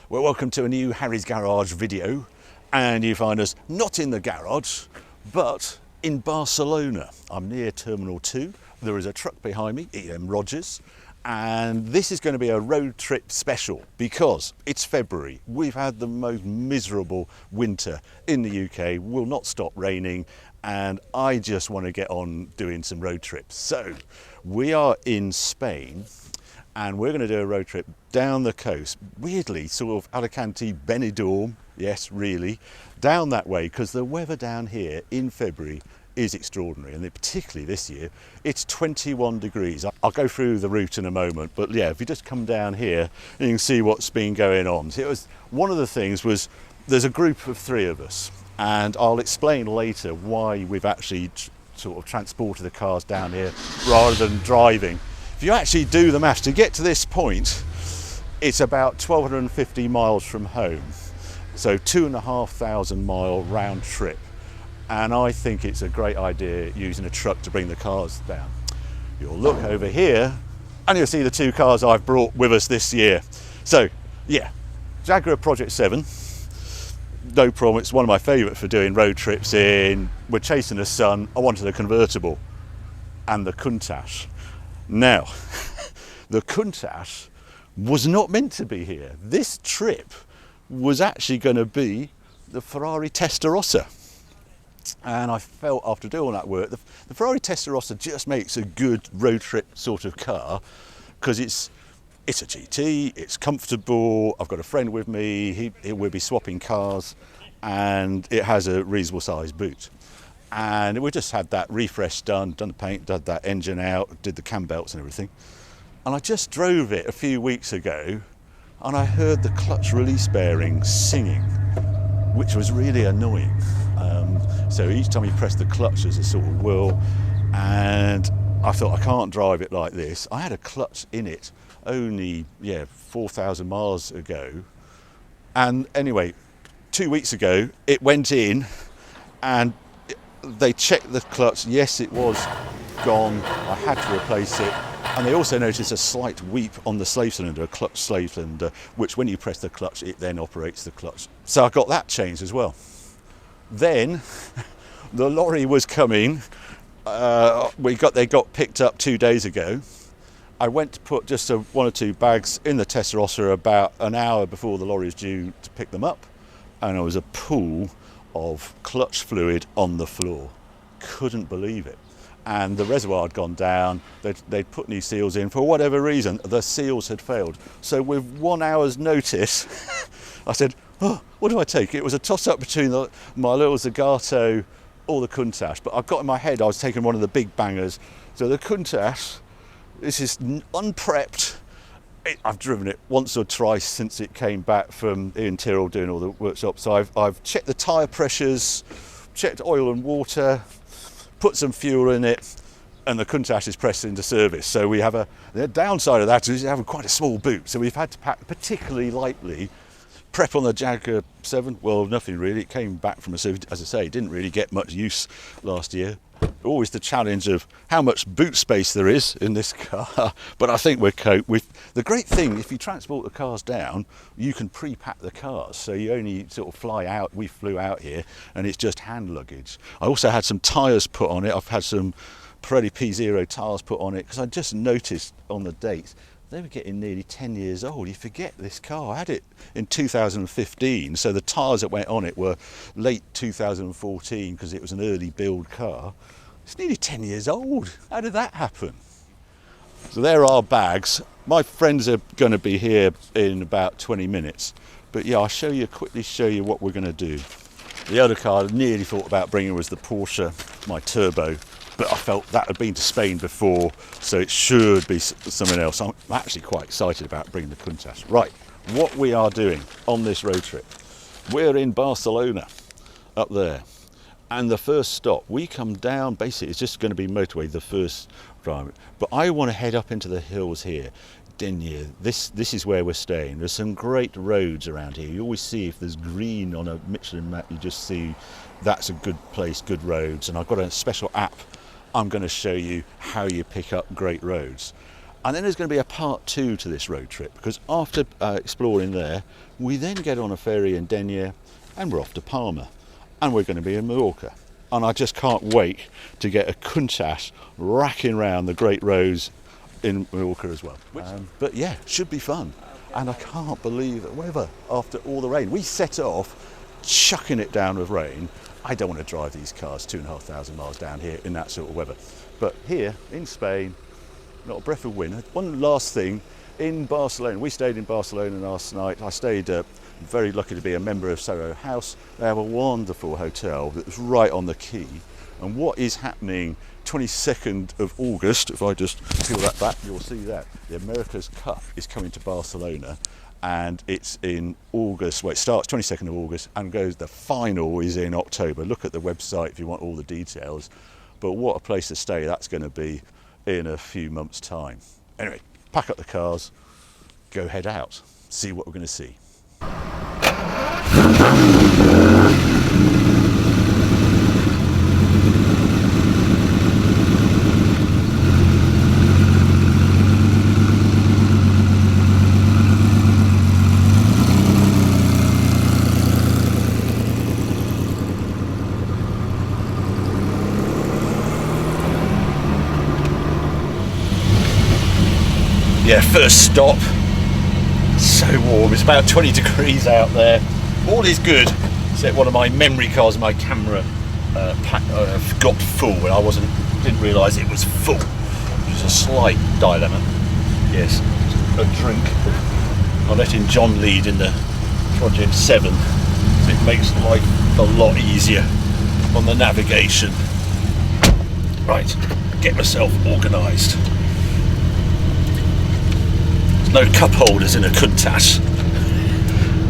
Well, welcome to a new Harry's Garage video, and you find us not in the garage but in Barcelona. I'm near Terminal 2. There is a truck behind me, EM Rogers, and this is going to be a road trip special because it's February. We've had the most miserable winter in the UK, will not stop raining, and I just want to get on doing some road trips. So we are in Spain and we're going to do a road trip down the coast, weirdly sort of Alicante, Benidorm, yes really, down that way, because the weather down here in February is extraordinary, and particularly this year it's 21 degrees. I'll go through the route in a moment, but yeah, if you just come down here you can see what's been going on. So it was one of the things was there's a group of 3 of us, and I'll explain later why we've actually sort of transported the cars down here rather than driving. If you actually do the maths, to get to this point, it's about 1,250 miles from home. So 2,500 mile round trip. And I think it's a great idea using a truck to bring the cars down. You'll look over here and you'll see the 2 cars I've brought with us this year. So yeah, Jaguar Project 7. No problem, it's one of my favourite for doing road trips in. We're chasing the sun, I wanted a convertible, and the Countach. Now, the Countach was not meant to be here. This trip was actually going to be the Ferrari Testarossa. And I felt after doing all that work, the Ferrari Testarossa just makes a good road trip sort of car, because it's a GT, it's comfortable, I've got a friend with me, he will be swapping cars, and it has a reasonable sized boot. And we just had that refresh done the paint, did that engine out, did the cam belts and everything. And I just drove it a few weeks ago and I heard the clutch release bearing singing, which was really annoying. So each time you press the clutch there's a sort of whirl, and I thought I can't drive it like this. I had a clutch in it only 4,000 miles ago, and anyway 2 weeks ago it went in and they checked the clutch. Yes, it was gone. I had to replace it. And they also noticed a slight weep on the slave cylinder, a clutch slave cylinder, which when you press the clutch, it then operates the clutch. So I got that changed as well. Then the lorry was coming. They got picked up 2 days ago. I went to put just 1 or 2 bags in the Testarossa about an hour before the lorry was due to pick them up, and there was a pool of clutch fluid on the floor. Couldn't believe it. And the reservoir had gone down. They'd put new seals in. For whatever reason, the seals had failed. So with 1 hour's notice, I said, oh, what do I take? It was a toss-up between my little Zagato or the Countach, but I got in my head I was taking one of the big bangers. So the Countach, this is unprepped. I've driven it once or twice since it came back from Ian Tyrrell doing all the workshop. So I've checked the tyre pressures, checked oil and water, put some fuel in it, and the Countach is pressed into service. So we have the downside of that is you have quite a small boot. So we've had to pack particularly lightly. Prep on the Jaguar 7, well, nothing really. It came back from a service, as I say, it didn't really get much use last year. Always the challenge of how much boot space there is in this car, but I think we're cope with. The great thing, if you transport the cars down, you can pre-pack the cars, so you only sort of fly out. We flew out here and it's just hand luggage. I also had some tyres put on it. I've had some Pirelli P0 tyres put on it because I just noticed on the dates they were getting nearly 10 years old. You forget this car. I had it in 2015, so the tyres that went on it were late 2014 because it was an early build car. It's nearly 10 years old. How did that happen? So there are bags. My friends are going to be here in about 20 minutes. But yeah, I'll quickly show you what we're going to do. The other car I nearly thought about bringing was the Porsche, my turbo. But I felt that had been to Spain before, so it should be something else. I'm actually quite excited about bringing the Countach. Right, what we are doing on this road trip. We're in Barcelona, up there. And the first stop, we come down, basically it's just going to be motorway, the first drive. But I want to head up into the hills here. Denyer, this is where we're staying. There's some great roads around here. You always see if there's green on a Michelin map, you just see that's a good place, good roads. And I've got a special app I'm going to show you how you pick up great roads. And then there's going to be a part 2 to this road trip, because after exploring there, we then get on a ferry in Denia and we're off to Palma, and we're going to be in Mallorca. And I just can't wait to get a Countach racking round the great roads in Mallorca as well. But yeah, should be fun. And I can't believe the weather after all the rain. We set off chucking it down with rain. I don't want to drive these cars 2,500 miles down here in that sort of weather. But here in Spain, not a breath of wind. One last thing, in Barcelona, we stayed in Barcelona last night. I stayed very lucky to be a member of Soho House. They have a wonderful hotel that's right on the quay. And what is happening 22nd of August, if I just peel that back, you'll see that. The America's Cup is coming to Barcelona, and it's in August. Well, it starts 22nd of August and goes, the final is in October. Look at the website if you want all the details. But what a place to stay that's going to be in a few months' time. Anyway, pack up the cars, go head out, see what we're going to see. Yeah, first stop. So warm, it's about 20 degrees out there. All is good, except one of my memory cards, my camera got full when I didn't realise it was full, which is a slight dilemma. Yes, a drink. I'm letting John lead in the Project 7, so it makes life a lot easier on the navigation. Right, get myself organised. No cup holders in a Countach.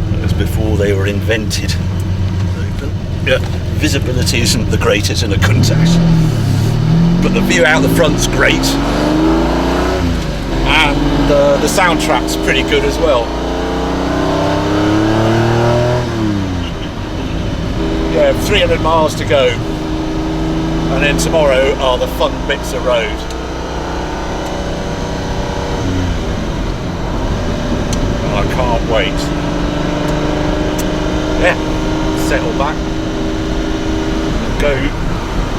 That was before they were invented. Yeah, visibility isn't the greatest in a Countach, but the view out the front's great, and the soundtrack's pretty good as well. Yeah, 300 miles to go, and then tomorrow are the fun bits of road. I can't wait. Yeah, settle back and go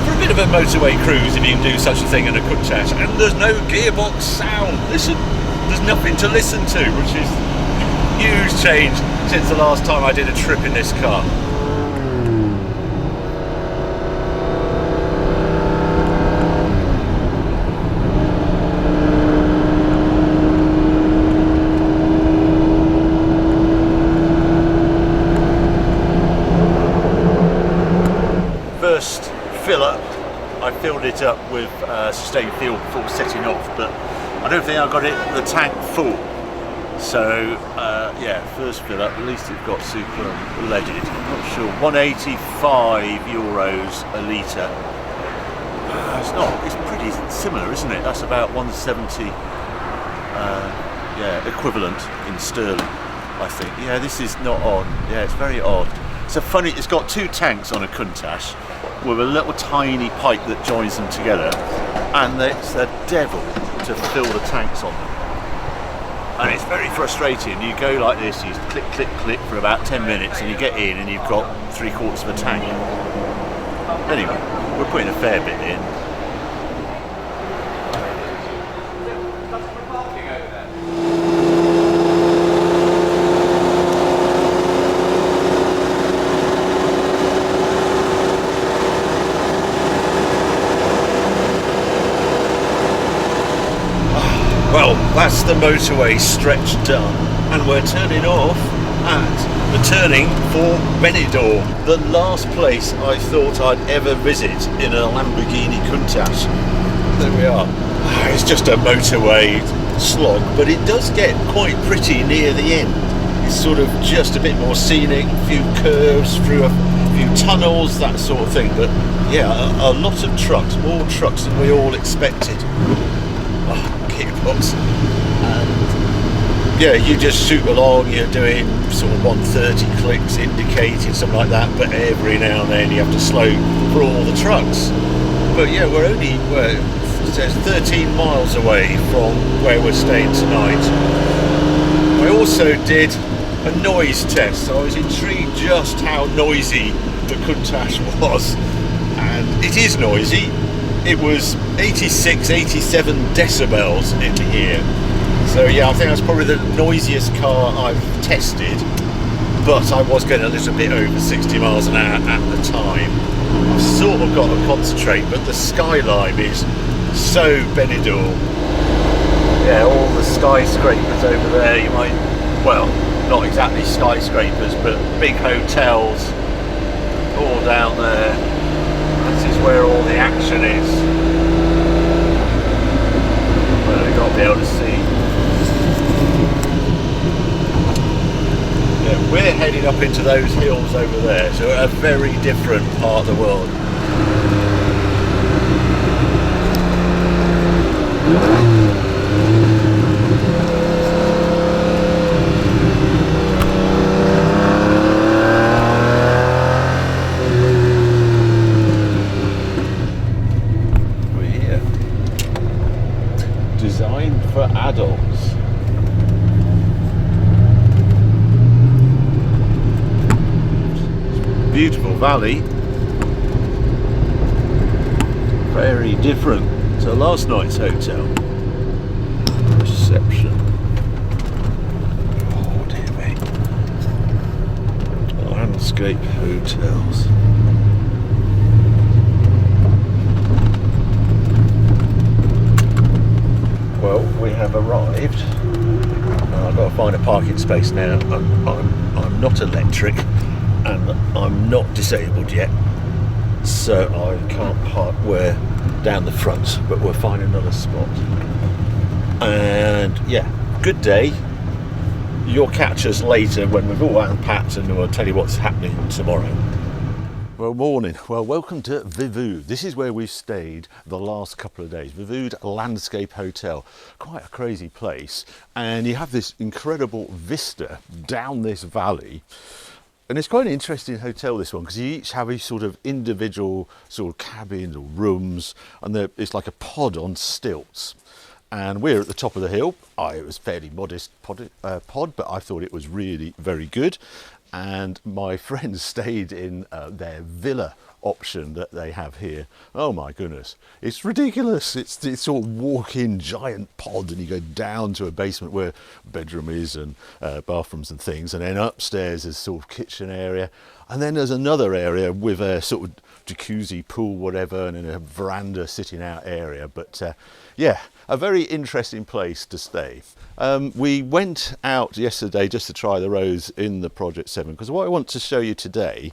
for a bit of a motorway cruise, if you can do such a thing in a Countach. And there's no gearbox sound. Listen, there's nothing to listen to, which is a huge change since the last time I did a trip in this car. First fill up, I filled it up with sustained fuel before setting off, but I don't think I got the tank full. So yeah, first fill up, at least it's got super leaded. I'm not sure, 185 euros a litre. It's pretty similar, isn't it? That's about 170 yeah, equivalent in sterling, I think. Yeah, this is not odd. Yeah, it's very odd. So funny, it's got two tanks on a Countach with a little tiny pipe that joins them together, and it's a devil to fill the tanks on them. And it's very frustrating. You go like this, you click, click, click for about 10 minutes, and you get in and you've got 3/4 of a tank. Anyway, we're putting a fair bit in. Well, that's the motorway stretch done, and we're turning off at the turning for Benidorm, the last place I thought I'd ever visit in a Lamborghini Countach. There we are. It's just a motorway slog, but it does get quite pretty near the end. It's sort of just a bit more scenic, a few curves through a few tunnels, that sort of thing. But yeah, a lot of trucks, more trucks than we all expected. Gearbox, and yeah, you just shoot along, you're doing sort of 130 clicks indicated, something like that, but every now and then you have to slow for all the trucks. But yeah, we're So it's 13 miles away from where we're staying tonight. I also did a noise test. I was intrigued just how noisy the Countach was, and it is noisy. It was 86, 87 decibels in here. So yeah, I think that's probably the noisiest car I've tested, but I was getting a little bit over 60 miles an hour at the time. I've sort of got to concentrate, but the skyline is so Benidorm. Yeah, all the skyscrapers over there, you might, well, not exactly skyscrapers, but big hotels all down there. This is where all the action is. Well, you've got to be able to see. Yeah, we're heading up into those hills over there, so a very different part of the world. Designed for adults. Beautiful valley. Very different to last night's hotel. Reception. Oh dear me. Landscape hotels. Well, we have arrived. I've got to find a parking space now. I'm not electric and I'm not disabled yet, so I can't park where down the front, but we'll find another spot. And yeah, good day. You'll catch us later when we've all unpacked and we'll tell you what's happening tomorrow. Well, morning. Well, welcome to Vivood. This is where we've stayed the last couple of days. Vivood Landscape Hotel. Quite a crazy place. And you have this incredible vista down this valley. And it's quite an interesting hotel, this one, because you each have a sort of individual sort of cabins or rooms, and it's like a pod on stilts. And we're at the top of the hill. It was fairly modest pod, but I thought it was really very good. And my friends stayed in their villa option that they have here. Oh my goodness, it's ridiculous. It's sort of walk-in giant pod, and you go down to a basement where bedroom is and bathrooms and things, and then upstairs is sort of kitchen area, and then there's another area with a sort of jacuzzi, pool, whatever, and then a veranda sitting out area. But yeah, a very interesting place to stay. We went out yesterday just to try the roads in the Project 7, because what I want to show you today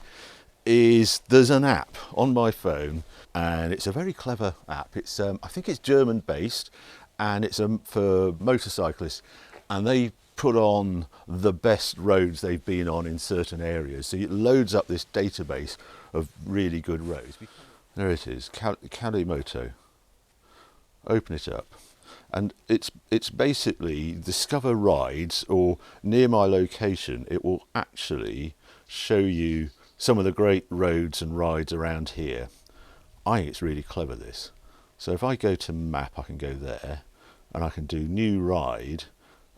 is there's an app on my phone, and it's a very clever app. It's I think it's German based, and it's for motorcyclists, and they put on the best roads they've been on in certain areas. So it loads up this database of really good roads. There it is, CaliMoto. Open it up. And it's basically discover rides, or near my location, it will actually show you some of the great roads and rides around here. I think it's really clever, this. So if I go to map, I can go there, and I can do new ride,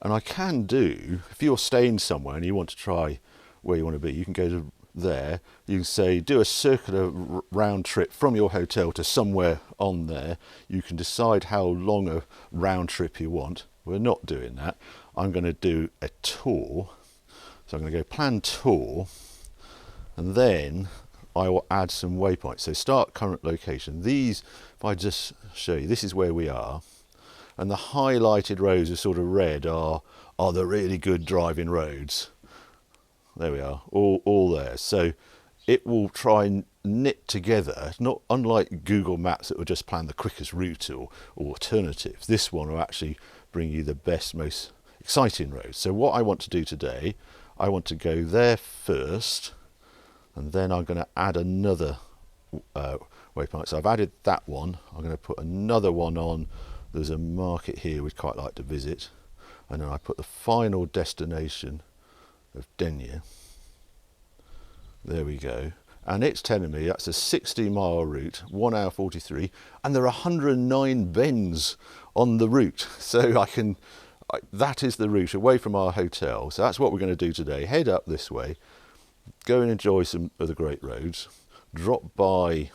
and I can do, if you're staying somewhere and you want to try where you want to be, you can go to there, you can say do a circular round trip from your hotel to somewhere on there. You can decide how long a round trip you want. We're not doing that. I'm going to do a tour. So I'm going to go plan tour, and then I will add some waypoints. So start current location. These, if I just show you, this is where we are, and the highlighted roads are sort of red are the really good driving roads. There we are, all there. So it will try and knit together, not unlike Google Maps that will just plan the quickest route or alternatives. This one will actually bring you the best, most exciting roads. So what I want to do today, I want to go there first, and then I'm going to add another waypoint. So I've added that one. I'm going to put another one on. There's a market here we'd quite like to visit, and then I put the final destination of Denye. There we go. and it's telling me that's a 60-mile route, 1 hour 43, and there are 109 bends on the route. So that is the route away from our hotel. So that's what we're going to do today. Head up this way, go and enjoy some of the great roads, drop by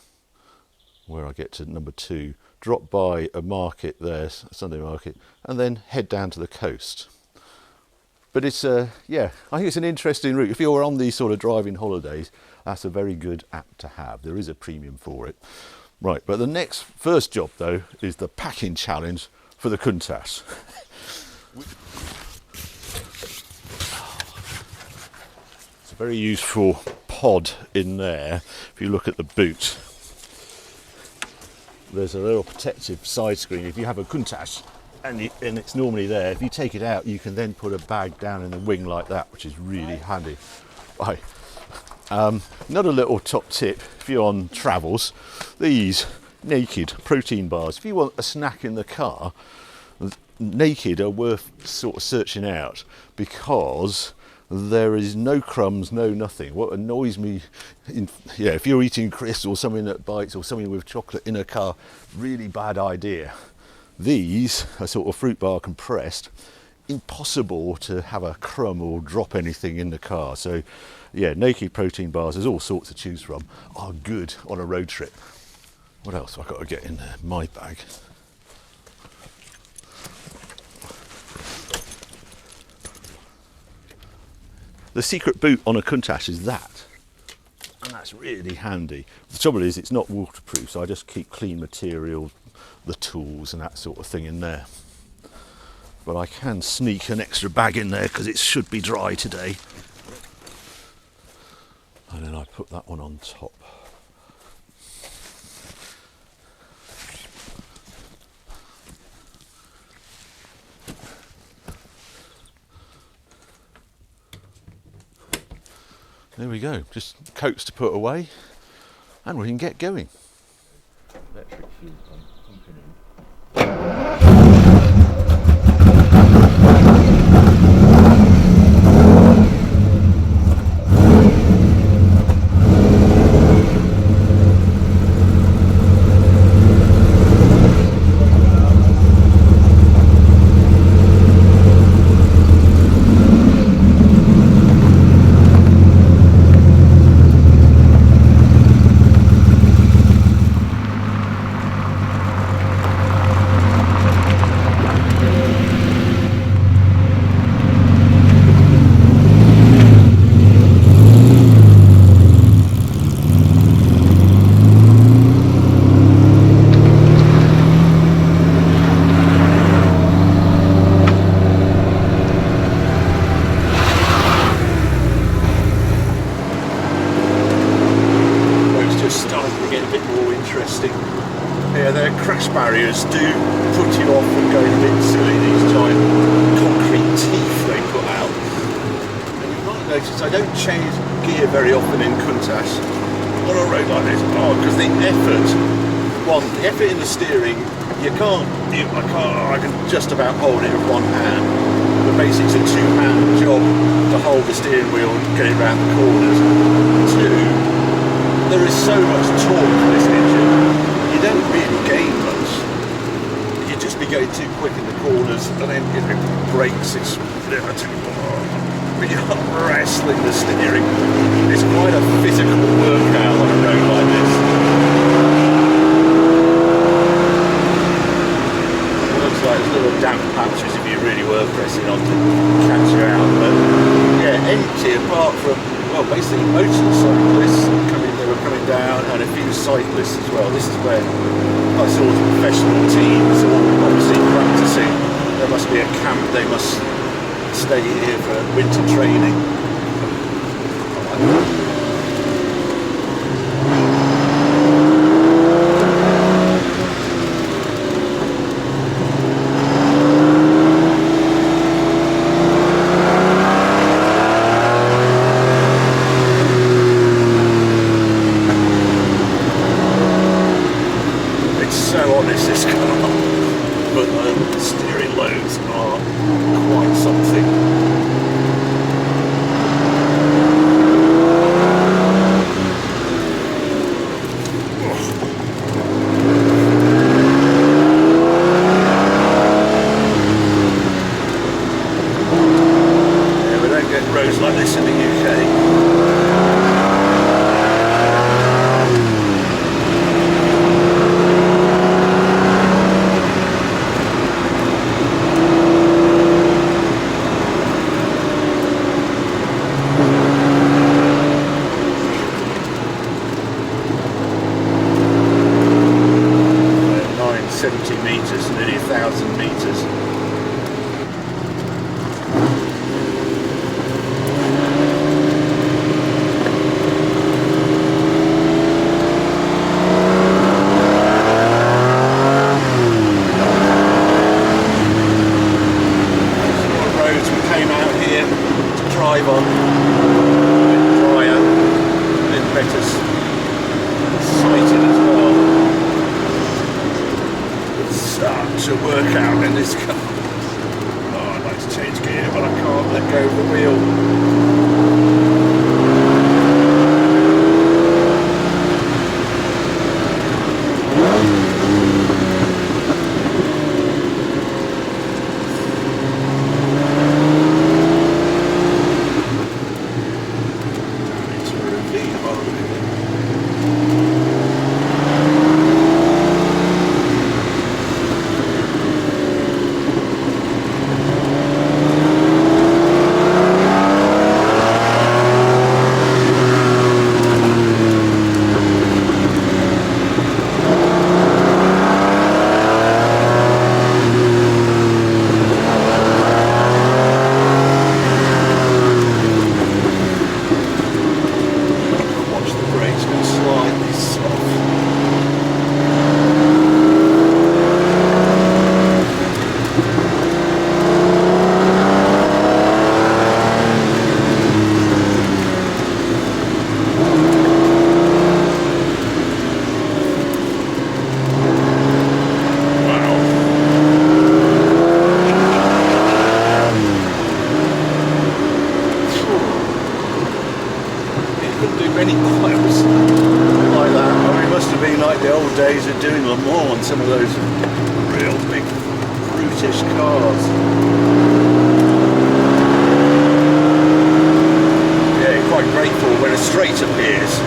where I get to number 2, drop by a market there, Sunday market, and then head down to the coast. But it's yeah, I think it's an interesting route. If you're on these sort of driving holidays, that's a very good app to have. There is a premium for it. Right, but the first job though is the packing challenge for the Countach. It's a very useful pod in there. If you look at the boot, there's a little protective side screen. If you have a Countach and it's normally there, if you take it out, you can then put a bag down in the wing like that, which is really handy. Right. Another little top tip, if you're on travels, these Naked protein bars. If you want a snack in the car, Naked are worth sort of searching out, because there is no crumbs, no nothing. What annoys me, if you're eating crisps or something that bites or something with chocolate in a car, really bad idea. These are sort of fruit bar compressed, impossible to have a crumb or drop anything in the car. So yeah, Naked protein bars, there's all sorts to choose from, are good on a road trip. What else have I got to get in there? My bag. The secret boot on a Countach is that, and that's really handy. The trouble is it's not waterproof, so I just keep clean material, the tools and that sort of thing in there. But I can sneak an extra bag in there because it should be dry today. And then I put that one on top. There we go, just coats to put away and we can get going. Electric fuel pump pumping in. Barriers do put you off and go a bit silly, these giant concrete teeth they put out. And you might notice I don't change gear very often in Countach on a road like this, because the effort in the steering, I can just about hold it with one hand, but basically it's a two-hand job to hold the steering wheel and get it around the corners. Two, there is so much torque for this engine, you don't really gain much. You just be going too quick in the corners, and then if it brakes, it's you're wrestling the steering. It's quite a physical workout on a road like this. It looks like there's little damp patches if you really were pressing on to catch you out. But yeah, empty apart from, well, basically motorcyclists they were coming down, and a few cyclists as well. This is where I saw the professional teams all obviously practicing. There must be a camp, they must stay here for winter training. do many miles like that. I mean, it must have been like the old days of doing Le Mans and some of those real big brutish cars. Yeah, quite grateful when a straight appears.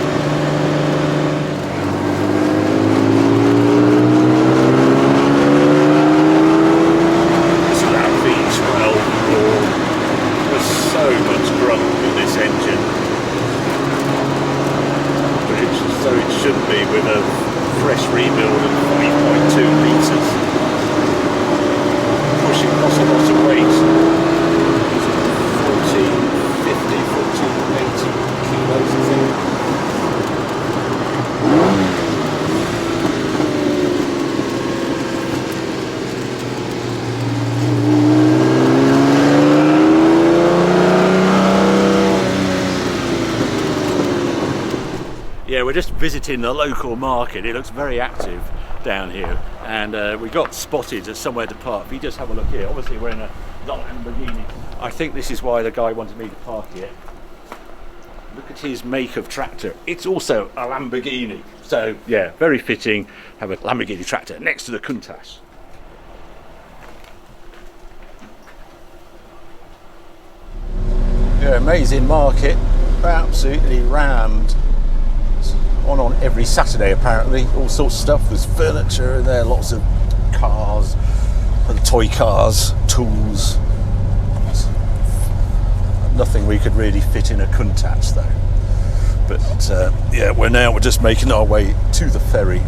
So much grunt in this engine, but so it should be with a fresh rebuild of 5.2 litres, pushing across a lot of weight, 1480 kilos I think. Yeah, we're just visiting the local market. It looks very active down here, and we got spotted as somewhere to park. If you just have a look here, obviously we're in a Lamborghini. I think this is why the guy wanted me to park here. Look at his make of tractor. It's also a Lamborghini. So yeah, very fitting, have a Lamborghini tractor next to the Countach. Yeah, amazing market, absolutely rammed. On every Saturday apparently, all sorts of stuff. There's furniture in there, lots of cars, toy cars, tools. Nothing we could really fit in a Countach though. But yeah, we're just making our way to the ferry.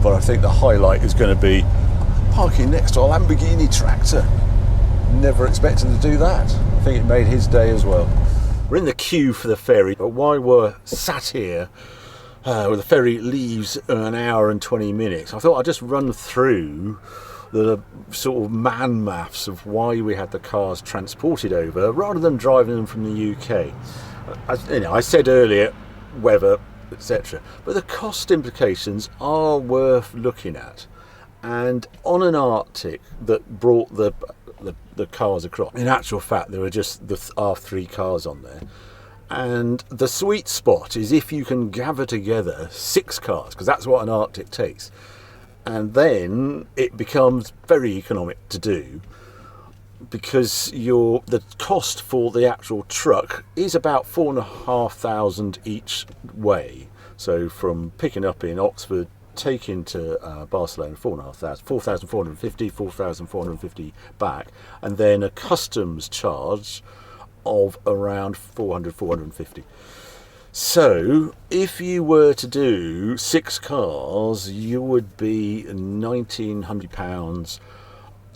But I think the highlight is going to be parking next to a Lamborghini tractor. Never expected to do that. I think it made his day as well. We're in the queue for the ferry, but while we're sat here, the ferry leaves in an hour and 20 minutes. I thought I'd just run through the sort of man maths of why we had the cars transported over, rather than driving them from the UK. I said earlier, weather, etc. But the cost implications are worth looking at. And on an Arctic that brought the cars across, in actual fact there were just our 3 cars on there, and the sweet spot is if you can gather together 6 cars, because that's what an Arctic takes, and then it becomes very economic to do, because the cost for the actual truck is about 4,500 each way. So from picking up in Oxford, taking to Barcelona, 4,450, 4,450 back, and then a customs charge of around 400, 450. So if you were to do 6 cars, you would be £1,900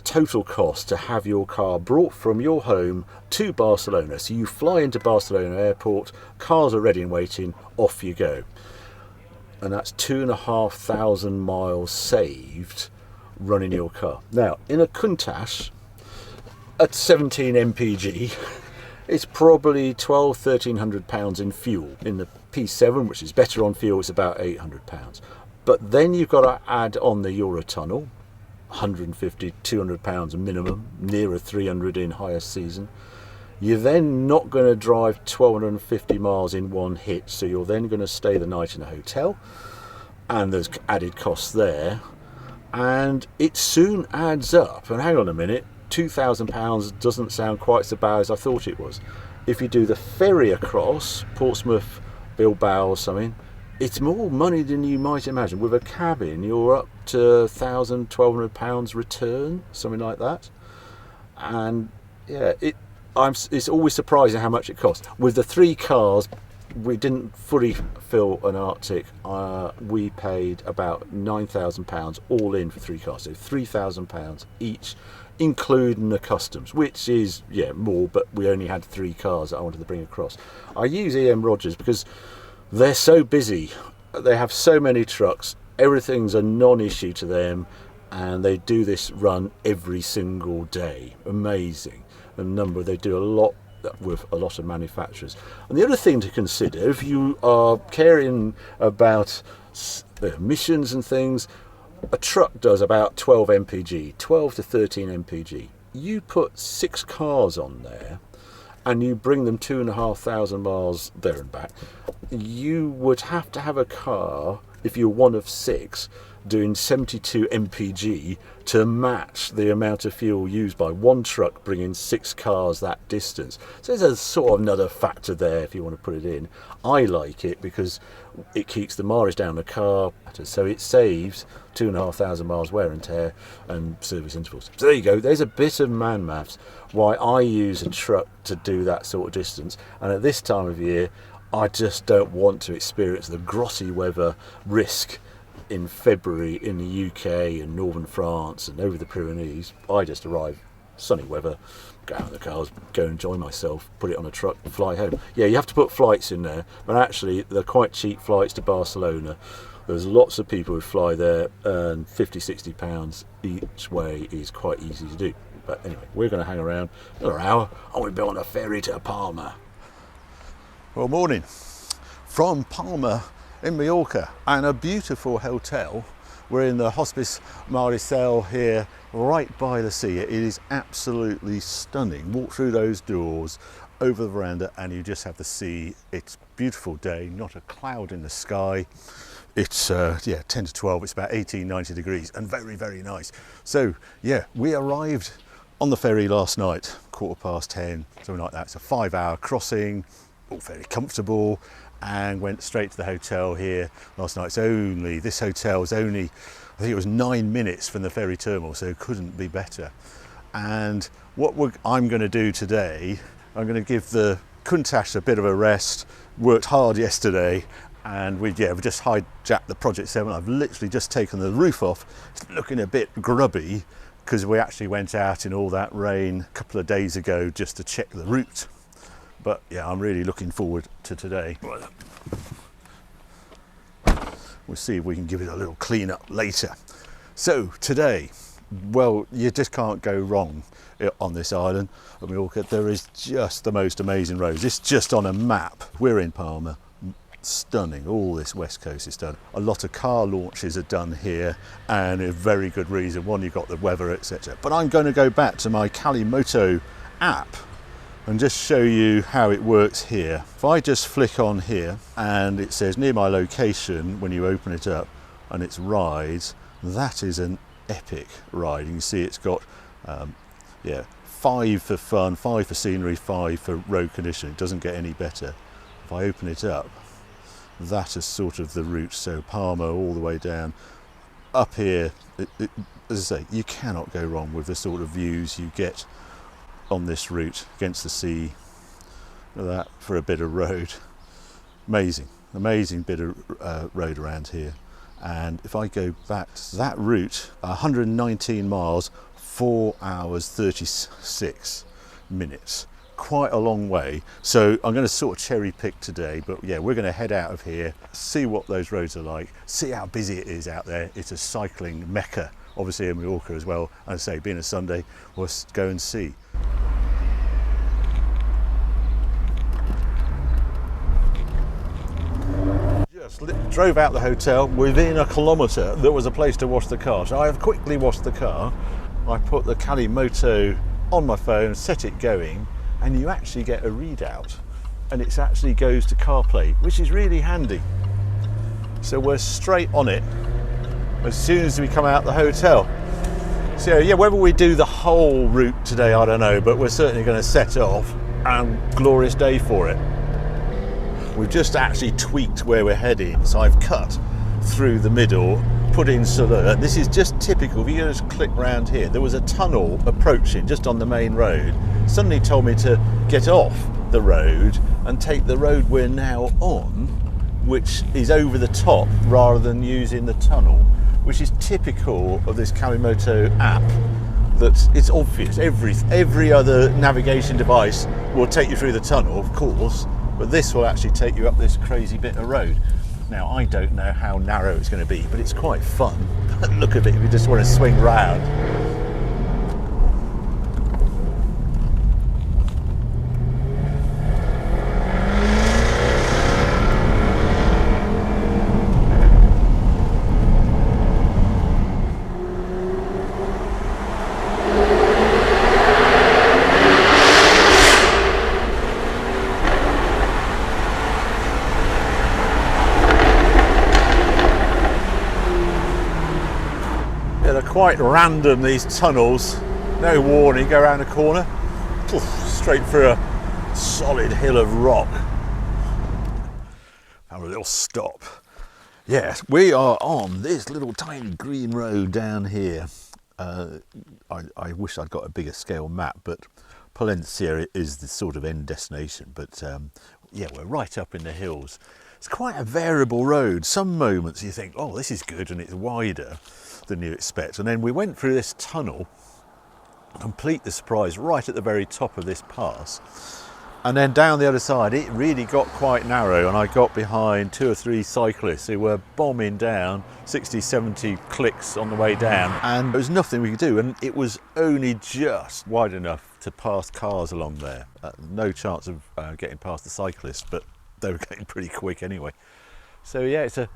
total cost to have your car brought from your home to Barcelona. So you fly into Barcelona airport, cars are ready and waiting, off you go. And that's 2,500 miles saved running your car. Now, in a Countach at 17 mpg, it's probably £1,200 in fuel. In the P7, which is better on fuel, it's about £800. But then you've got to add on the Eurotunnel, £150, £200 minimum, nearer 300 in higher season. You're then not going to drive 1,250 miles in one hit, so you're then going to stay the night in a hotel, and there's added costs there, and it soon adds up. And hang on a minute, £2,000 doesn't sound quite so bad as I thought it was. If you do the ferry across Portsmouth, Bilbao or something, it's more money than you might imagine. With a cabin, you're up to £1,000, £1,200 return, something like that. And yeah, it's always surprising how much it costs. With the 3 cars, we didn't fully fill an Arctic. We paid about £9,000 all in for 3 cars, so £3,000 each, including the customs, which is more, but we only had 3 cars that I wanted to bring across. I use EM Rogers because they're so busy. They have so many trucks. Everything's a non-issue to them, and they do this run every single day. Amazing. They do a lot with a lot of manufacturers. And the other thing to consider, if you are caring about the emissions and things, a truck does about 12 mpg, 12 to 13 mpg. You put 6 cars on there, and you bring them 2,500 miles there and back, you would have to have a car, if you're one of 6, doing 72 mpg to match the amount of fuel used by one truck bringing 6 cars that distance. So there's a sort of another factor there if you want to put it in. I like it because it keeps the mileage down the car, so it saves 2,500 miles wear and tear and service intervals. So there you go, there's a bit of man maths why I use a truck to do that sort of distance. And at this time of year, I just don't want to experience the grotty weather risk in February in the UK and northern France and over the Pyrenees. I just arrive, sunny weather, go out in the cars, go enjoy myself, put it on a truck and fly home. Yeah, you have to put flights in there, but actually they're quite cheap flights to Barcelona. There's lots of people who fly there, and £50-60 each way is quite easy to do. But anyway, we're going to hang around another hour and we'll be on a ferry to Palma. Well, morning from Palma in Mallorca, and a beautiful hotel. We're in the Hospice Marisel here, right by the sea. It is absolutely stunning. Walk through those doors, over the veranda, and you just have the sea. It's a beautiful day, not a cloud in the sky. It's 10 to 12, it's about 18-19 degrees, and very, very nice. So yeah, we arrived on the ferry last night, 10:15, something like that. It's a 5-hour crossing, all very comfortable, and went straight to the hotel here last night. This hotel is only, I think it was 9 minutes from the ferry terminal, so it couldn't be better. And what I'm going to do today, I'm going to give the Countach a bit of a rest. Worked hard yesterday, and we just hijacked the Project 7. I've literally just taken the roof off. It's looking a bit grubby because we actually went out in all that rain a couple of days ago just to check the route. But yeah, I'm really looking forward to today. We'll see if we can give it a little clean up later. So today, well, you just can't go wrong on this island of Mallorca. There is just the most amazing roads. It's just on a map. We're in Palma. Stunning. All this west coast is done. A lot of car launches are done here, and a very good reason. One, you've got the weather, etc. But I'm going to go back to my CaliMoto app and just show you how it works here. If I just flick on here and it says near my location when you open it up, and it's rides, that is an epic ride. You can see it's got 5 for fun, 5 for scenery, 5 for road condition. It doesn't get any better. If I open it up, that is sort of the route. So Palma all the way down. Up here, as I say, you cannot go wrong with the sort of views you get on this route against the sea. Look at that for a bit of road. Amazing bit of road around here. And if I go back to that route, 119 miles, 4 hours 36 minutes. Quite a long way. So I'm going to sort of cherry pick today, but yeah, we're going to head out of here, see what those roads are like, see how busy it is out there. It's a cycling mecca, obviously in Mallorca as well. And I say, being a Sunday, we'll go and see. Just drove out the hotel. Within a kilometre there was a place to wash the car, so I have quickly washed the car. I put the CaliMoto on my phone, set it going, and you actually get a readout, and it actually goes to CarPlay, which is really handy. So we're straight on it as soon as we come out the hotel. So yeah, whether we do the whole route today, I don't know, but we're certainly going to set off, and glorious day for it. We've just actually tweaked where we're heading, so I've cut through the middle, put in Soler. This is just typical. If you just click round here, there was a tunnel approaching just on the main road. Suddenly told me to get off the road and take the road we're now on, which is over the top rather than using the tunnel, which is typical of this CaliMoto app. That it's obvious. Every other navigation device will take you through the tunnel, of course, but this will actually take you up this crazy bit of road. Now, I don't know how narrow it's going to be, but it's quite fun. Look at it if you just want to swing round. quite random, these tunnels. No warning, go around a corner, poof, straight through a solid hill of rock. Have a little stop. Yes, we are on this little tiny green road down here. I wish I'd got a bigger scale map, but Valencia is the sort of end destination. But yeah, we're right up in the hills. It's quite a variable road. Some moments you think, oh, this is good, and it's wider than you expect. And then we went through this tunnel, complete the surprise, right at the very top of this pass. And then down the other side, it really got quite narrow, and I got behind 2 or 3 cyclists who were bombing down 60, 70 clicks on the way down, and there was nothing we could do, and it was only just wide enough to pass cars along there. No chance of getting past the cyclists, but they were getting pretty quick anyway. So yeah, it's a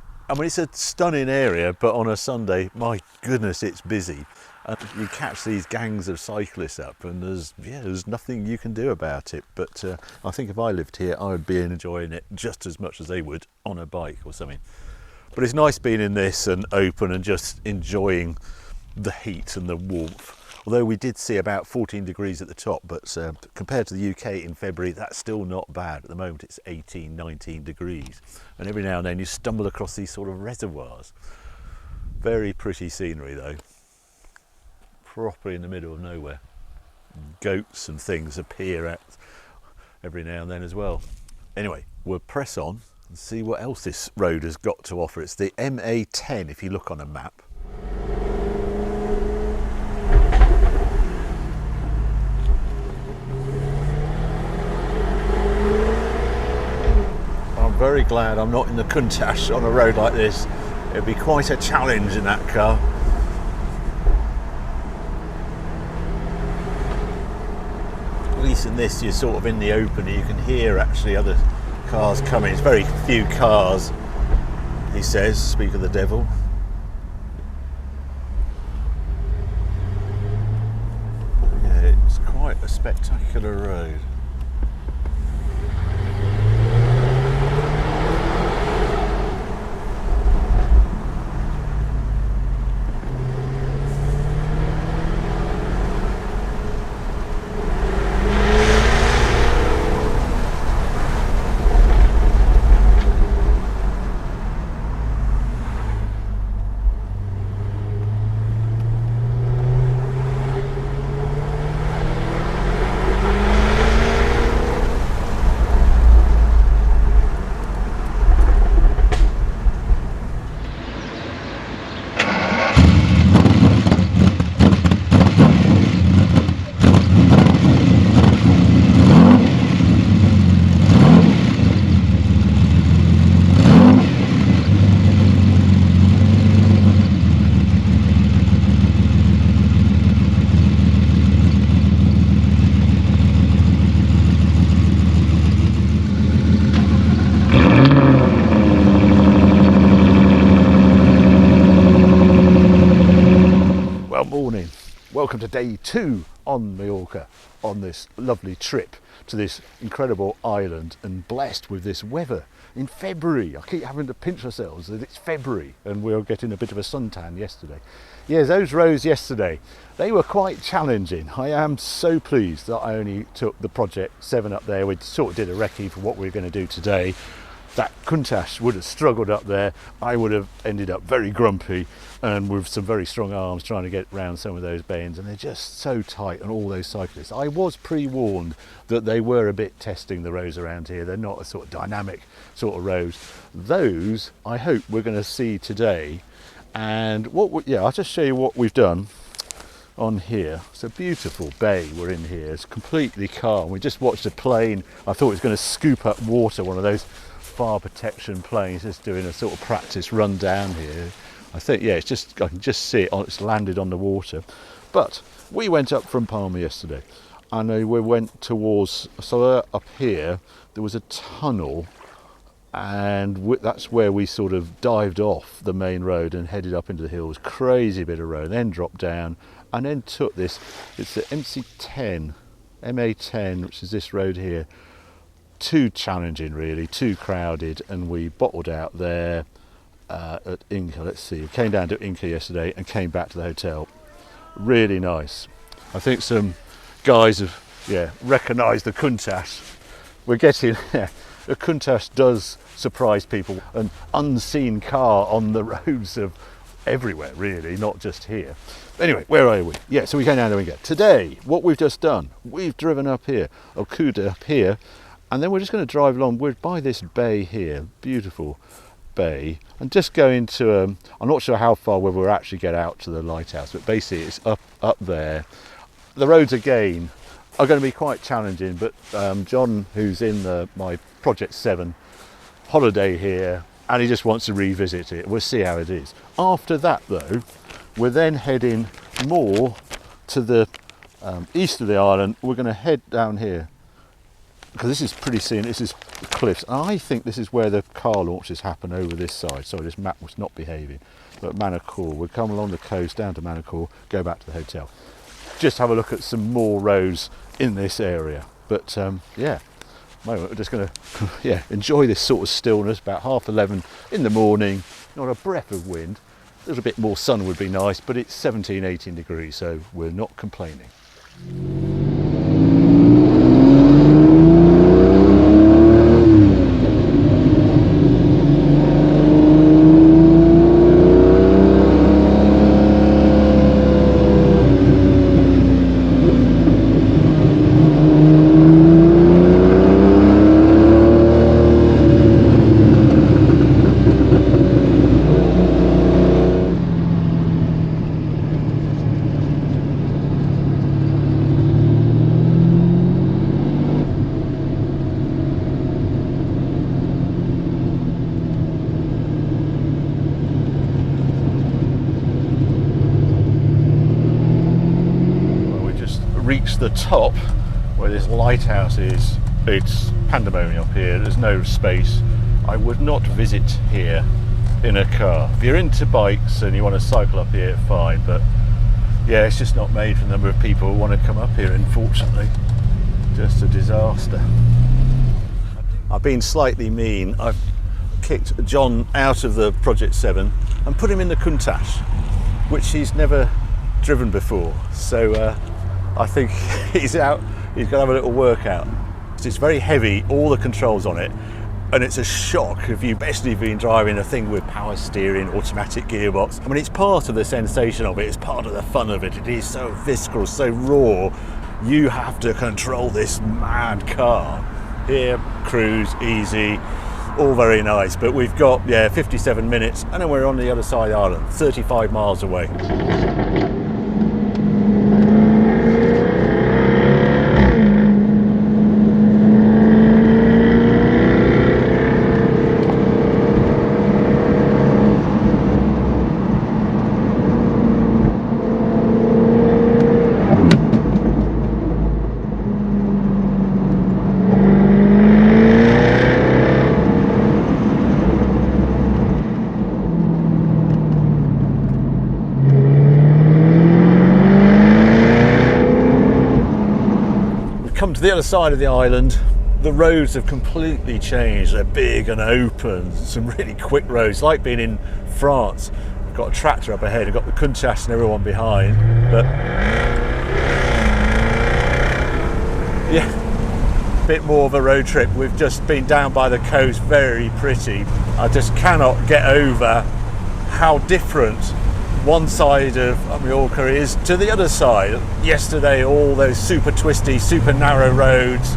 stunning area, but on a Sunday, my goodness, it's busy. And you catch these gangs of cyclists up, and there's nothing you can do about it. But I think if I lived here, I would be enjoying it just as much as they would on a bike or something. But it's nice being in this and open and just enjoying the heat and the warmth. Although we did see about 14 degrees at the top, but compared to the UK in February, that's still not bad. At the moment, it's 18, 19 degrees. And every now and then you stumble across these sort of reservoirs. Very pretty scenery though. Properly in the middle of nowhere. Goats and things appear at every now and then as well. Anyway, we'll press on and see what else this road has got to offer. It's the MA10 if you look on a map. I'm very glad I'm not in the Countach on a road like this. It'd be quite a challenge in that car. At least in this, you're sort of in the open, you can hear actually other cars coming. It's very few cars, he says, speak of the devil. Yeah, it's quite a spectacular road. Welcome to day 2 on Mallorca, on this lovely trip to this incredible island, and blessed with this weather in February. I keep having to pinch ourselves that it's February, and we were getting a bit of a suntan yesterday. Yeah, those roads yesterday, they were quite challenging. I am so pleased that I only took the Project 7 up there. We sort of did a recce for what we were going to do today. That Countach would have struggled up there. I would have ended up very grumpy and with some very strong arms trying to get around some of those bends, and they're just so tight on all those cyclists. I was pre-warned that they were a bit testing the roads around here. They're not a sort of dynamic sort of roads. Those I hope we're going to see today. And I'll just show you what we've done on here. It's a beautiful bay we're in here. It's completely calm. We just watched a plane. I thought it was going to scoop up water, one of those fire protection planes, just doing a sort of practice run down here. I think, yeah, I can just see it, it's landed on the water. But we went up from Palma yesterday, and we went towards, so up here there was a tunnel, and that's where we sort of dived off the main road and headed up into the hills. Crazy bit of road, then dropped down, and then took this, it's the MC10, MA10, which is this road here. Too challenging really, too crowded, and we bottled out there. at Inca. Let's see, we came down to Inca yesterday and came back to the hotel. Really nice. I think some guys have recognised the Countach. We're getting the Countach does surprise people. An unseen car on the roads of everywhere, really, not just here. Anyway, where are we? Yeah, so we came down to Inca. Today, what we've just done, we've driven up here, or Cuda up here, and then we're just going to drive along. We're by this bay here, beautiful bay, and just go into I'm not sure how far, whether we'll actually get out to the lighthouse, but basically it's up there. The roads again are going to be quite challenging, but John, who's in my Project 7 holiday here, and he just wants to revisit it. We'll see how it is. After that though, we're then heading more to the east of the island. We're going to head down here, because this is pretty scenic. This is cliffs. And I think this is where the car launches happen, over this side. Sorry, this map was not behaving. But Manacor, we'll come along the coast down to Manacor, go back to the hotel. Just have a look at some more roads in this area. But yeah, moment we're just going to enjoy this sort of stillness. About 11:30 in the morning, not a breath of wind. A little bit more sun would be nice, but it's 17-18 degrees, so we're not complaining. Reached the top where this lighthouse is. It's pandemonium up here. There's no space. I would not visit here in a car. If you're into bikes and you want to cycle up here, fine, but yeah, it's just not made for the number of people who want to come up here, unfortunately. Just a disaster. I've been slightly mean. I've kicked John out of the Project 7 and put him in the Countach, which he's never driven before. So I think he's out, he's going to have a little workout. It's very heavy, all the controls on it, and it's a shock if you've especially been driving a thing with power steering, automatic gearbox. I mean, it's part of the sensation of it, it's part of the fun of it. It is so visceral, so raw. You have to control this mad car. Here, cruise, easy, all very nice, but we've got 57 minutes and then we're on the other side of the island, 35 miles away. Come to the other side of the island. The roads have completely changed. They're big and open, some really quick roads, like being in France. We've got a tractor up ahead, we've got the Countach and everyone behind, but yeah, a bit more of a road trip. We've just been down by the coast, very pretty. I just cannot get over how different one side of Mallorca is to the other side. Yesterday, all those super twisty, super narrow roads.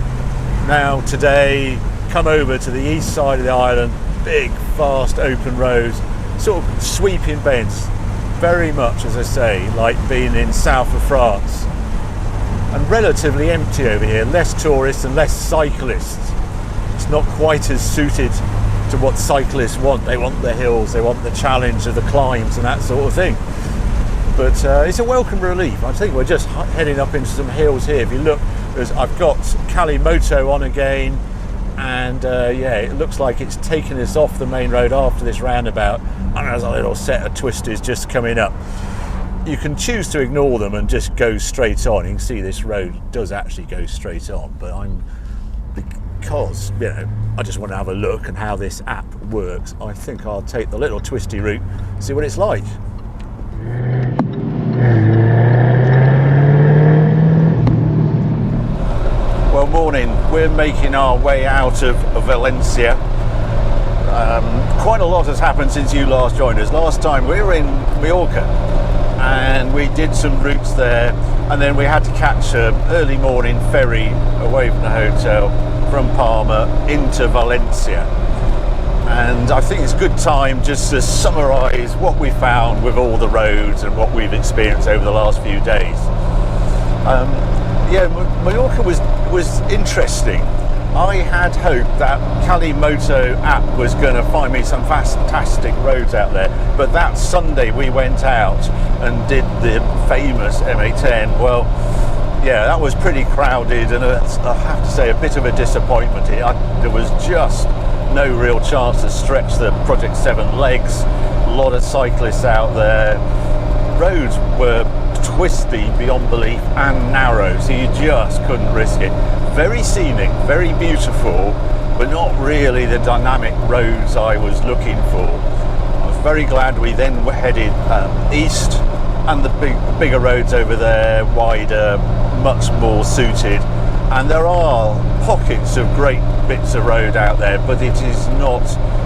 Now today, come over to the east side of the island, big, fast, open roads, sort of sweeping bends. Very much, as I say, like being in south of France. And relatively empty over here, less tourists and less cyclists. It's not quite as suited to what cyclists want. They want the hills, they want the challenge of the climbs and that sort of thing. But it's a welcome relief. I think we're just heading up into some hills here. If you look, I've got CaliMoto on again, and it looks like it's taken us off the main road after this roundabout, and there's a little set of twisters just coming up. You can choose to ignore them and just go straight on. You can see this road does actually go straight on, but I'm because, you know, I just want to have a look and how this app works. I think I'll take the little twisty route, see what it's like. Well, morning. We're making our way out of Valencia. Quite a lot has happened since you last joined us. Last time we were in Mallorca and we did some routes there, and then we had to catch an early morning ferry away from the hotel from Palma into Valencia. And I think it's a good time just to summarise what we found with all the roads and what we've experienced over the last few days. Mallorca was interesting. I had hoped that CaliMoto App was going to find me some fantastic roads out there, but that Sunday we went out and did the famous MA10. Well, yeah, that was pretty crowded, and I have to say a bit of a disappointment. There was just no real chance to stretch the Project 7 legs. A lot of cyclists out there. Roads were twisty beyond belief and narrow, so you just couldn't risk it. Very scenic, very beautiful, but not really the dynamic roads I was looking for. I was very glad we then headed east, and the bigger roads over there, wider, much more suited. And there are pockets of great bits of road out there, but it is not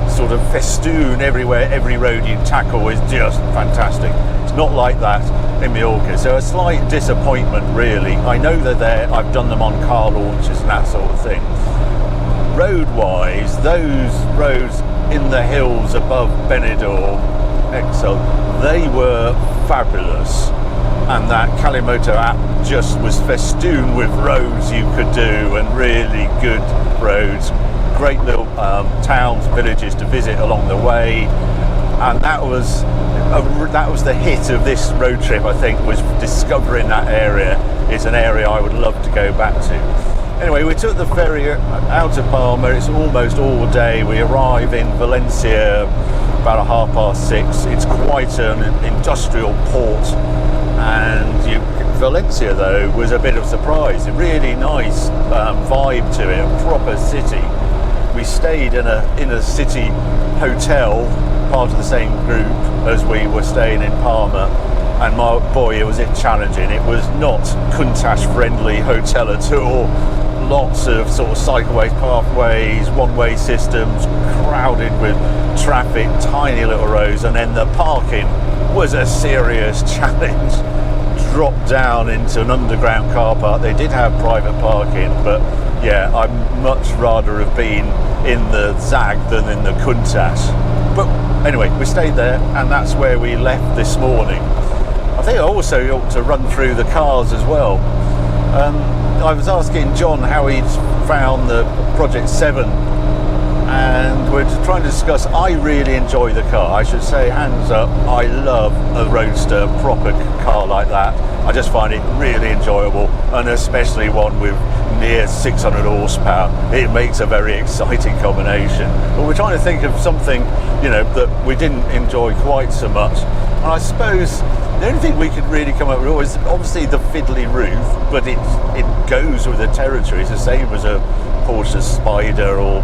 sort of festoon everywhere. Every road you tackle is just fantastic. It's not like that in Mallorca, so a slight disappointment really. I know they're there, I've done them on car launches and that sort of thing. Road-wise, those roads in the hills above Benidorm, they were fabulous, and that CaliMoto app just was festooned with roads you could do, and really good roads, great little towns, villages to visit along the way. And that was the hit of this road trip, I think, was discovering that area. It's an area I would love to go back to. Anyway, we took the ferry out of Palma. It's almost all day. We arrive in Valencia about 6:30. It's quite an industrial port, and Valencia, though, was a bit of a surprise. A really nice vibe to it, a proper city. We stayed in a city hotel, part of the same group as we were staying in Palma, and boy, it was challenging. It was not Countach friendly hotel at all. Lots of sort of cycleways, pathways, one-way systems, crowded with traffic, tiny little roads, and then the parking was a serious challenge. Dropped down into an underground car park. They did have private parking, but yeah, I'd much rather have been in the Zag than in the Countach. But anyway, we stayed there, and that's where we left this morning. I think I also ought to run through the cars as well. I was asking John how he'd found the Project 7, and we're trying to discuss. I really enjoy the car. I should say, hands up, I love a roadster, proper car like that. I just find it really enjoyable, and especially one with near 600 horsepower. It makes a very exciting combination. But we're trying to think of something, that we didn't enjoy quite so much. And I suppose the only thing we could really come up with is obviously the fiddly roof, but it goes with the territory. It's the same as a Porsche Spider, or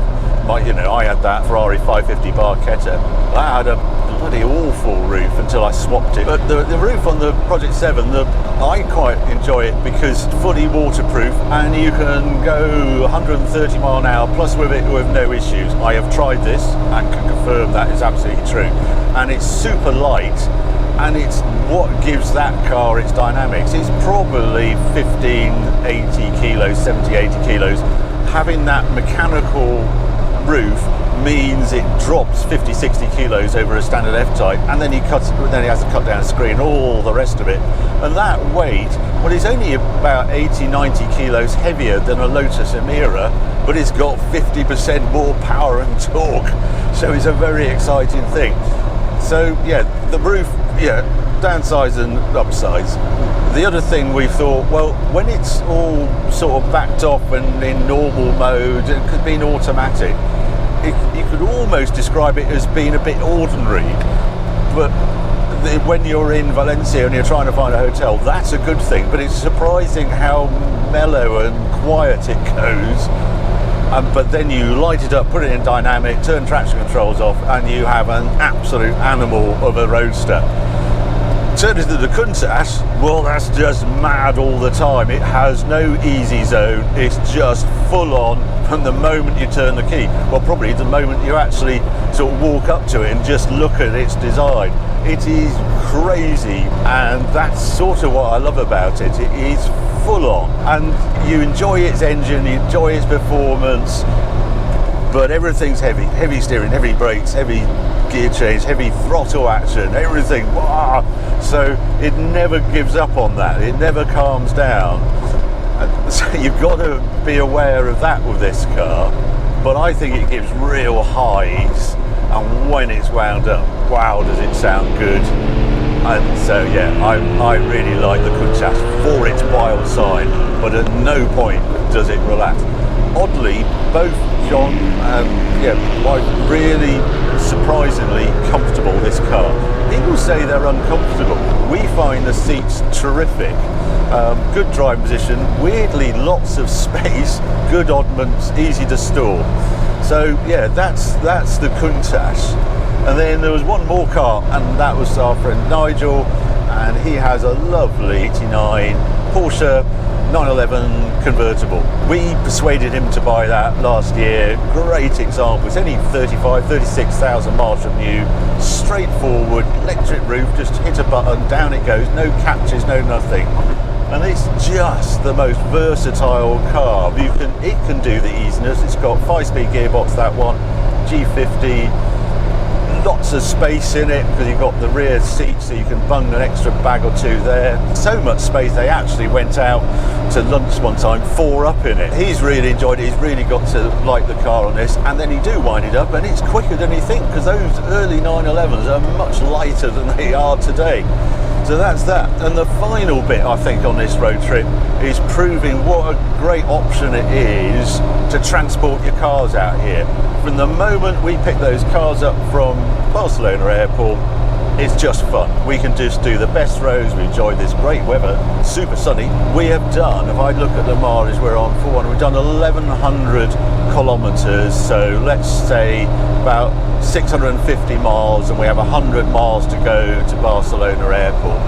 I had that Ferrari 550 Barchetta. That had a bloody awful roof until I swapped it. But the roof on the Project 7, I quite enjoy it because it's fully waterproof, and you can go 130 mile an hour plus with it with no issues. I have tried this and can confirm that is absolutely true. And it's super light, and it's what gives that car its dynamics. It's probably 80 kilos, 70, 80 kilos. Having that mechanical roof means it drops 50, 60 kilos over a standard F-Type, and then he has to cut down a screen, all the rest of it. And that weight, well, it's only about 80, 90 kilos heavier than a Lotus Emira, but it's got 50% more power and torque. So it's a very exciting thing. So yeah, the roof, downsides and upsides. The other thing we thought, well, when it's all sort of backed off and in normal mode, it could be in automatic, you could almost describe it as being a bit ordinary. But when you're in Valencia and you're trying to find a hotel, that's a good thing. But it's surprising how mellow and quiet it goes but then you light it up, put it in dynamic, turn traction controls off, and you have an absolute animal of a roadster. Turn into the Countach, well, that's just mad all the time. It has no easy zone. It's just full on from the moment you turn the key. Well, probably the moment you actually sort of walk up to it and just look at its design. It is crazy, and that's sort of what I love about it. It is full on, and you enjoy its engine, you enjoy its performance, but everything's heavy steering, heavy brakes, heavy gear change, heavy throttle action, everything. Wow. So it never gives up on that. It never calms down. So you've got to be aware of that with this car. But I think it gives real highs, and when it's wound up, wow, does it sound good. And so yeah, I really like the Countach for its wild side, but at no point does it relax. Oddly, both John and wife really surprisingly comfortable, this car. People say they're uncomfortable. We find the seats terrific. Good driving position, weirdly lots of space, good oddments, easy to store. So yeah, that's the Countach. And then there was one more car, and that was our friend Nigel, and he has a lovely 89 Porsche 911 convertible. We persuaded him to buy that last year. Great example. It's only 36,000 miles from new, straightforward, electric roof, just hit a button, down it goes, no catches, no nothing. And it's just the most versatile car. It can do the easiness. It's got 5-speed gearbox, that one, G50, lots of space in it because you've got the rear seat, so you can bung an extra bag or two there. So much space, they actually went out to lunch one time, 4 up in it. He's really enjoyed it. He's really got to like the car on this, and then you do wind it up and it's quicker than you think, because those early 911s are much lighter than they are today. So that's that. And the final bit, I think, on this road trip is proving what a great option it is to transport your cars out here. From the moment we pick those cars up from Barcelona airport, it's just fun. We can just do the best roads. We enjoy this great weather, super sunny. We have done, if I look at the mileage we're on for one, we've done 1,100 kilometers, so let's say about 650 miles, and we have 100 miles to go to Barcelona airport.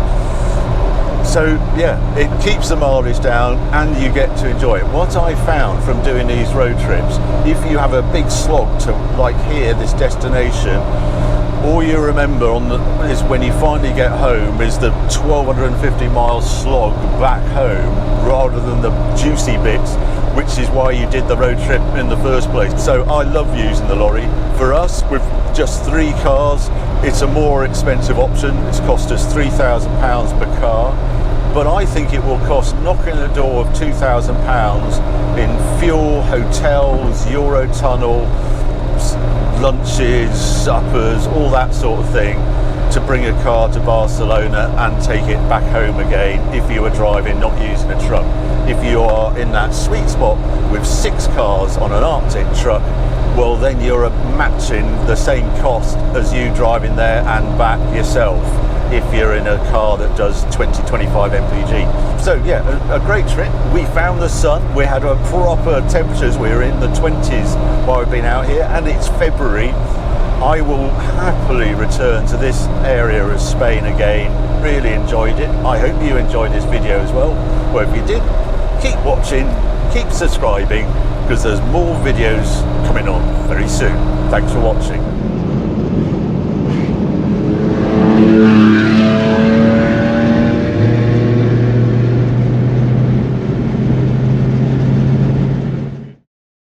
So yeah, it keeps the mileage down and you get to enjoy it. What I found from doing these road trips, if you have a big slog to, like here, this destination, all you remember is when you finally get home is the 1,250 mile slog back home, rather than the juicy bits, which is why you did the road trip in the first place. So I love using the lorry. For us, with just 3 cars, it's a more expensive option. It's cost us £3,000 per car, but I think it will cost knocking the door of £2,000 in fuel, hotels, Eurotunnel, lunches, suppers, all that sort of thing, to bring a car to Barcelona and take it back home again if you were driving, not using a truck. If you are in that sweet spot with 6 cars on an Arctic truck, well, then you're matching the same cost as you driving there and back yourself if you're in a car that does 20-25 mpg. So yeah, a great trip. We found the sun. We had a proper temperatures. We were in the 20s while we've been out here, and it's February. I will happily return to this area of Spain again. Really enjoyed it. I hope you enjoyed this video as well. Well, if you did, keep watching, keep subscribing, because there's more videos coming on very soon. Thanks for watching.